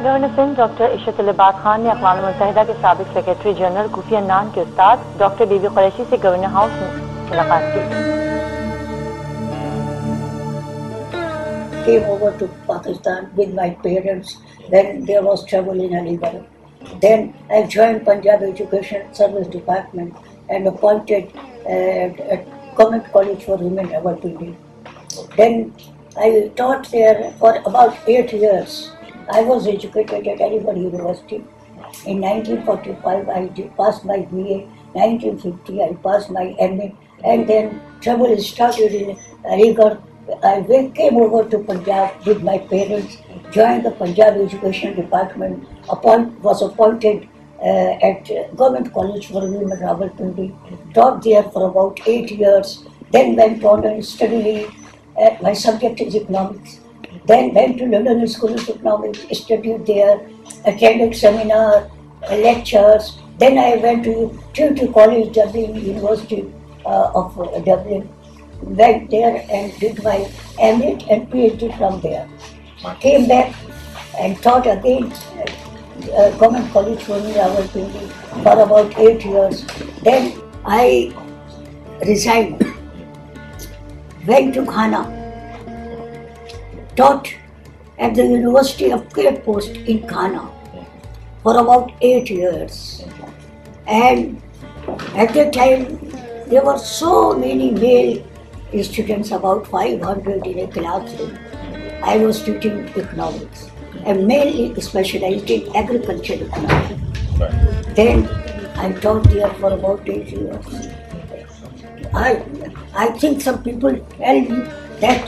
Governor Sindh doctor عشرت العباد خان نے اقوام متحدہ کے سابق سیکرٹری جنرل کوفی عنان کے استاد ڈاکٹر بی بی قریشی سے گورنر ہاؤس میں ملاقات کی. Came over to Pakistan with my parents when there was trouble in Aligarh. Then I joined Punjab Education Service Department and appointed at Government College for Women, Rawalpindi. Then I taught there for about 8 years. I was educated at Aligarh University. In 1945 I passed my BA, 1950 I passed my MA, and then trouble started in Aligarh. I came over to Punjab with my parents, joined the Punjab Education Department, was appointed at Government College for Women, Rawalpindi, taught there for about 8 years, then went on and studied. My subject is economics. Then went to London School of Economics, studied there, attended seminar, lectures. Then I went to Trinity College, Dublin, University of Dublin. Went there and did my MA and PhD from there. Came back and taught again Government College for Rawalpindi for about 8 years. Then I resigned, went to Ghana, taught at the University of Cape Coast in Ghana for about 8 years. And at that time there were so many male students, about 500 in a classroom. I was teaching economics and mainly specialized in agriculture economics. Then I taught there for about 8 years. I think some people tell me that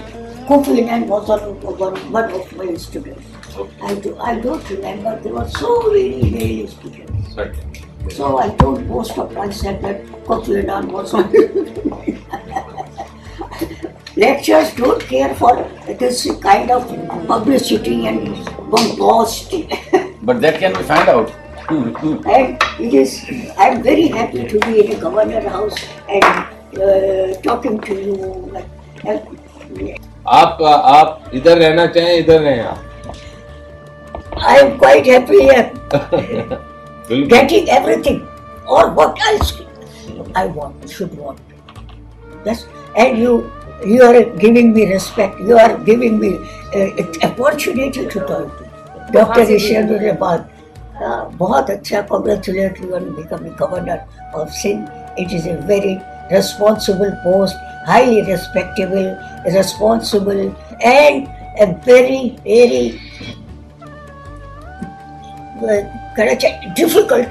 Kofi Annan was one of my students. I don't remember. There were so many male students. So I told most of myself that Kofi Annan was one. Lecturers don't care for this kind of publicity and bombast. But that can be found out. And I'm very happy to be in a governor house and talking to you. آپ ادھر رہنا چاہیں ادھر رہیں آپ. I'm quite happy here. Getting everything. Or what else I should want. Yes. And you are giving me respect. You are giving me opportunity to talk to Dr. Ishaq Ulabad. بہت اچھا. Congratulate you on becoming governor of Sindh. It is a very responsible post, highly respectable, responsible, and a very, very difficult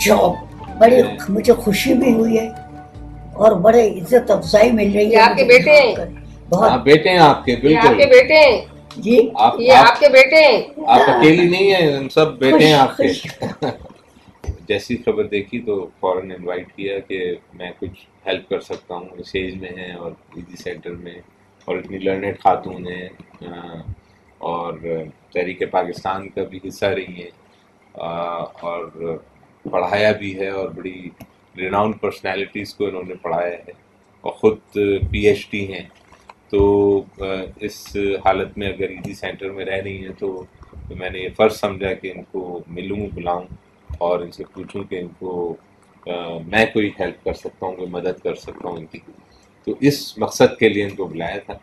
job. بڑی مجھے خوشی بھی ہوئی ہے اور بڑے عزت افزائی مل رہی ہے. آپ کے بیٹے بہت بیٹے ہیں آپ کے. بالکل آپ کے بیٹے ہیں جی. یہ آپ کے بیٹے ہیں. آپ اکیلی نہیں ہیں, ہم سب بیٹے ہیں آپ کے. جیسی خبر دیکھی تو فوراً انوائٹ کیا کہ میں کچھ ہیلپ کر سکتا ہوں. اس ایج میں ہیں اور ایزی سینٹر میں, اور اتنی لرنڈ خاتون ہیں اور تحریک پاکستان کا بھی حصہ رہی ہیں اور پڑھایا بھی ہے اور بڑی ریناؤنڈ پرسنالٹیز کو انہوں نے پڑھایا ہے اور خود پی ایچ ڈی ہیں. تو اس حالت میں اگر ایزی سینٹر میں رہ رہی ہیں تو میں نے یہ فرض سمجھا کہ ان کو ملوں, بلاؤں اور ان سے پوچھوں کہ ان کو میں کوئی ہیلپ کر سکتا ہوں, کوئی مدد کر سکتا ہوں ان کی. تو اس مقصد کے لیے ان کو بلایا تھا.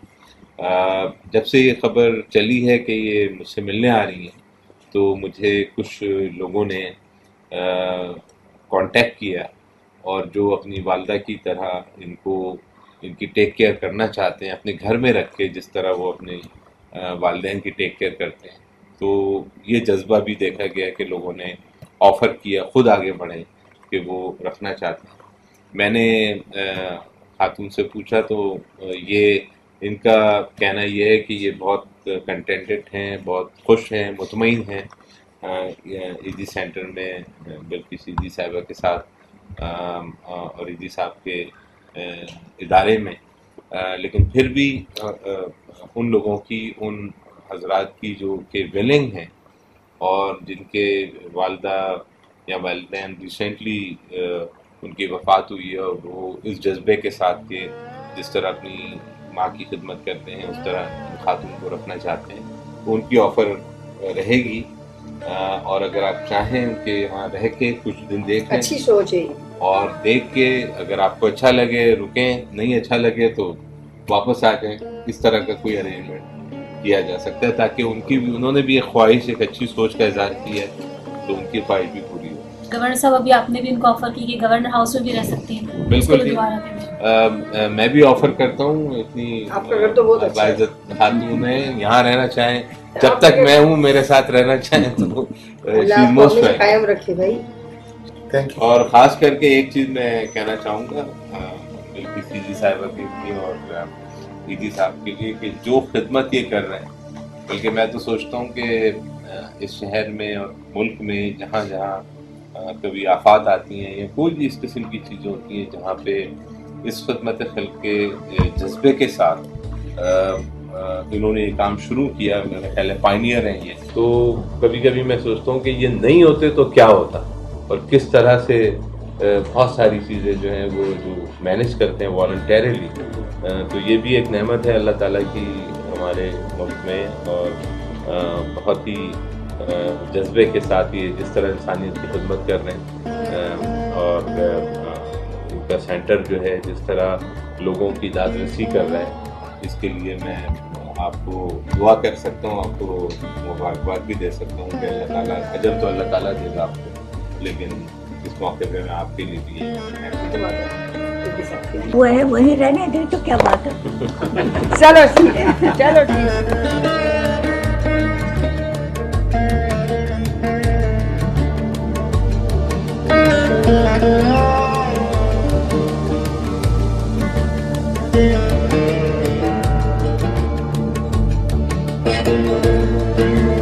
جب سے یہ خبر چلی ہے کہ یہ مجھ سے ملنے آ رہی ہیں تو مجھے کچھ لوگوں نے کانٹیکٹ کیا اور جو اپنی والدہ کی طرح ان کی ٹیک کیئر کرنا چاہتے ہیں, اپنے گھر میں رکھ کے جس طرح وہ اپنے والدین کی ٹیک کیئر کرتے ہیں. تو یہ جذبہ بھی دیکھا گیا کہ لوگوں نے آفر کیا, خود آگے بڑھے کہ وہ رکھنا چاہتے ہیں. میں نے خاتون سے پوچھا تو یہ ان کا کہنا یہ ہے کہ یہ بہت کنٹینٹڈ ہیں, بہت خوش ہیں, مطمئن ہیں ایزی سینٹر میں, بلکہ ایزی صاحبہ کے ساتھ اور ایزی صاحب کے ادارے میں. لیکن پھر بھی ان لوگوں کی, ان حضرات کی جو کہ ولنگ ہیں اور جن کے والدہ یا والدین ریسنٹلی ان کی وفات ہوئی ہے اور وہ اس جذبے کے ساتھ کہ جس طرح اپنی ماں کی خدمت کرتے ہیں اس طرح خاتون کو رکھنا چاہتے ہیں, تو ان کی آفر رہے گی، اور اگر آپ چاہیں کہ یہاں رہ کے کچھ دن دیکھ لیں، اچھی سوچ ہے، اور دیکھ کے اگر آپ کو اچھا لگے رکیں، نہیں اچھا لگے تو واپس آ جائیں. اس طرح کا کوئی ارینجمنٹ کیا جا سکتا ہے تاکہ انہوں نے بھی ایک خواہش، ایک اچھی سوچ کا اظہار کیا ہے تو ان کی خواہش بھی پوری ہو. گورنر صاحب ابھی آپ نے بھی ان کو آفر کی کہ گورنر ہاؤس میں بھی رہ سکتے ہیں. بالکل جی، میں بھی آفر کرتا ہوں. اتنی باعزت خاتون ہے، یہاں رہنا چاہیں، جب تک میں ہوں میرے ساتھ رہنا چاہیں تو قائم رکھے بھائی. اور خاص کر کے ایک چیز میں کہنا چاہوں گا بلکہ سی جی صاحبہ کے لیے اور ای جی صاحب کے لیے کہ جو خدمت یہ کر رہے ہیں، بلکہ میں تو سوچتا ہوں کہ اس شہر میں اور ملک میں جہاں جہاں کبھی آفات آتی ہیں یا کوئی بھی اس قسم کی چیزیں ہوتی ہیں جہاں پہ اس خدمت خلق کے جذبے کے ساتھ انہوں نے یہ کام شروع کیا، میرا خیال ہے پائنیئر ہیں یہ. تو کبھی کبھی میں سوچتا ہوں کہ یہ نہیں ہوتے تو کیا ہوتا، اور کس طرح سے بہت ساری چیزیں جو ہیں وہ جو مینیج کرتے ہیں والنٹیرلی. تو یہ بھی ایک نعمت ہے اللہ تعالیٰ کی ہمارے ملک میں، اور بہت ہی جذبے کے ساتھ یہ جس طرح انسانیت کی خدمت کر رہے ہیں، اور ان کا سینٹر جو ہے جس طرح لوگوں کی داد رسی کر رہا ہے، اس کے لیے میں آپ کو دعا کر سکتا ہوں، آپ کو مبارکباد بھی دے سکتا ہوں کہ اللہ تعالیٰ اجر تو اللہ تعالیٰ دے گا آپ کو، لیکن اس موقع پہ میں آپ کے لیے بھی وہ ہے وہیں رہنے دیں تو کیا بات ہے. چلو ٹھیک ہے، چلو ٹھیک ہے. Thank you.